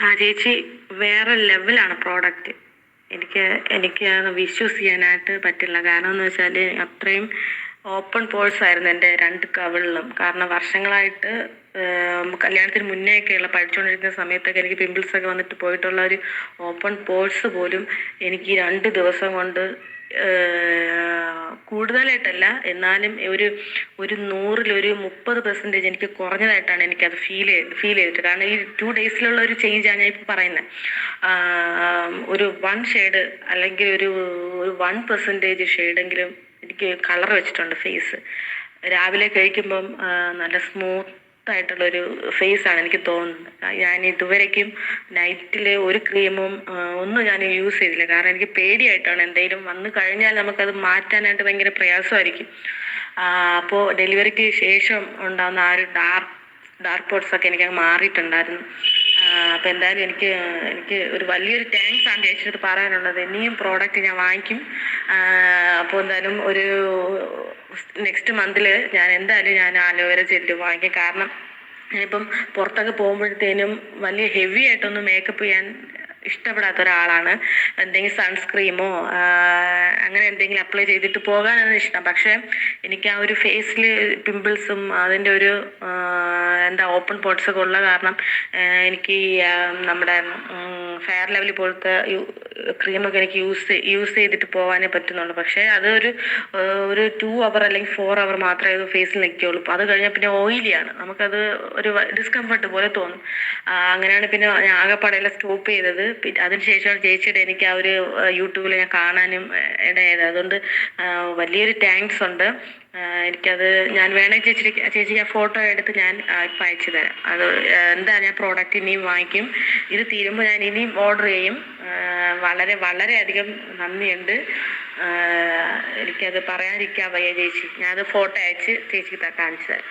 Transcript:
ആ ചേച്ചി വേറെ ലെവലാണ് പ്രോഡക്റ്റ്. എനിക്ക് എനിക്ക് വിശ്വസ് ചെയ്യാനായിട്ട് പറ്റില്ല. കാരണം എന്ന് വെച്ചാൽ അത്രയും ഓപ്പൺ പോഴ്സ് ആയിരുന്നു എൻ്റെ രണ്ട് കവിളിലും. കാരണം വർഷങ്ങളായിട്ട് കല്യാണത്തിന് മുന്നേ ഒക്കെയുള്ള പഠിച്ചുകൊണ്ടിരിക്കുന്ന സമയത്തൊക്കെ എനിക്ക് പിമ്പിൾസ് ഒക്കെ വന്നിട്ട് പോയിട്ടുള്ള ഒരു ഓപ്പൺ പോഴ്സ് പോലും എനിക്ക് 2 ദിവസം കൊണ്ട് കൂടുതലായിട്ടല്ല, എന്നാലും ഒരു 100-30% എനിക്ക് കുറഞ്ഞതായിട്ടാണ് എനിക്കത് ഫീൽ ചെയ്തിട്ട്. കാരണം ഈ 2 ഡേയ്സിലുള്ള ഒരു ചേഞ്ചാണ് ഞാൻ ഇപ്പോൾ പറയുന്നത്. ഒരു 1 ഷെയ്ഡ് അല്ലെങ്കിൽ ഒരു 1% ഷെയ്ഡെങ്കിലും എനിക്ക് കളർ വെച്ചിട്ടുണ്ട് ഫേസ്. രാവിലെ കഴിക്കുമ്പം നല്ല സ്മൂത്തായിട്ടുള്ളൊരു ഫേസാണ് എനിക്ക് തോന്നുന്നത്. ഞാൻ ഇതുവരേക്കും നൈറ്റിൽ ഒരു ക്രീമും ഒന്നും ഞാൻ യൂസ് ചെയ്തില്ല. കാരണം എനിക്ക് പേടിയായിട്ടാണ്, എന്തെങ്കിലും വന്നു കഴിഞ്ഞാൽ നമുക്കത് മാറ്റാനായിട്ട് ഭയങ്കര പ്രയാസമായിരിക്കും. അപ്പോൾ ഡെലിവറിക്ക് ശേഷം ഉണ്ടാകുന്ന ആ ഒരു ഡാർക്ക് സ്പോട്ട്സ് ഒക്കെ എനിക്ക് മാറിയിട്ടുണ്ടായിരുന്നു. അപ്പോൾ എന്തായാലും എനിക്ക് ഒരു വലിയൊരു താങ്ക്സ് ആണ് ചേച്ചിയുടെ പറയാനുള്ളത്. ഇനിയും പ്രോഡക്റ്റ് ഞാൻ വാങ്ങിക്കും. അപ്പോൾ എന്തായാലും ഒരു നെക്സ്റ്റ് മന്തിൽ ഞാൻ അലോവേര ജെല്ല് വാങ്ങിക്കും. കാരണം ഞാനിപ്പം പുറത്തൊക്കെ പോകുമ്പോഴത്തേനും വലിയ ഹെവി ആയിട്ടൊന്നും മേക്കപ്പ് ചെയ്യാൻ ഇഷ്ടപ്പെടാത്ത ഒരാളാണ്. എന്തെങ്കിലും സൺസ്ക്രീമോ അങ്ങനെ എന്തെങ്കിലും അപ്ലൈ ചെയ്തിട്ട് പോകാനാണ് ഇഷ്ടം. പക്ഷേ എനിക്ക് ആ ഒരു ഫേസിൽ പിമ്പിൾസും അതിൻ്റെ ഒരു ഓപ്പൺ പോട്ട്സൊക്കെ ഉള്ള കാരണം എനിക്ക് നമ്മുടെ ഫെയർ ലവ്ലി പോലത്തെ ക്രീമൊക്കെ എനിക്ക് യൂസ് ചെയ്തിട്ട് പോകാനേ പറ്റുന്നുള്ളൂ. പക്ഷേ അതൊരു 2 അവർ അല്ലെങ്കിൽ 4 അവർ മാത്രമേ അത് ഫേസിൽ നിൽക്കുകയുള്ളൂ. അത് കഴിഞ്ഞാൽ പിന്നെ ഓയിലിയാണ്, നമുക്കത് ഒരു ഡിസ്കംഫർട്ട് പോലെ തോന്നും. അങ്ങനെയാണ് പിന്നെ ഞാൻ ആകെപ്പാടെല്ലാം സ്റ്റോപ്പ് ചെയ്തത്. അതിനുശേഷമാണ് ചേച്ചിയുടെ എനിക്ക് ആ ഒരു യൂട്യൂബിൽ ഞാൻ കാണാനും ഇടയായത്. അതുകൊണ്ട് വലിയൊരു താങ്ക്സ് ഉണ്ട്. എനിക്കത് ഞാൻ വേണമെങ്കിൽ ചേച്ചിക്ക് ആ ഫോട്ടോ എടുത്ത് ഞാൻ ഇപ്പം അയച്ചു തരാം. അത് ഞാൻ പ്രോഡക്റ്റ് ഇനിയും വാങ്ങിക്കും. ഇത് തീരുമ്പോൾ ഞാൻ ഇനിയും ഓർഡർ ചെയ്യും. വളരെ വളരെയധികം നന്ദിയുണ്ട്. എനിക്കത് പറയാതിരിക്കാൻ വയ്യ ചേച്ചി. ഞാനത് ഫോട്ടോ അയച്ച് ചേച്ചിക്ക് കാണിച്ചു തരാം.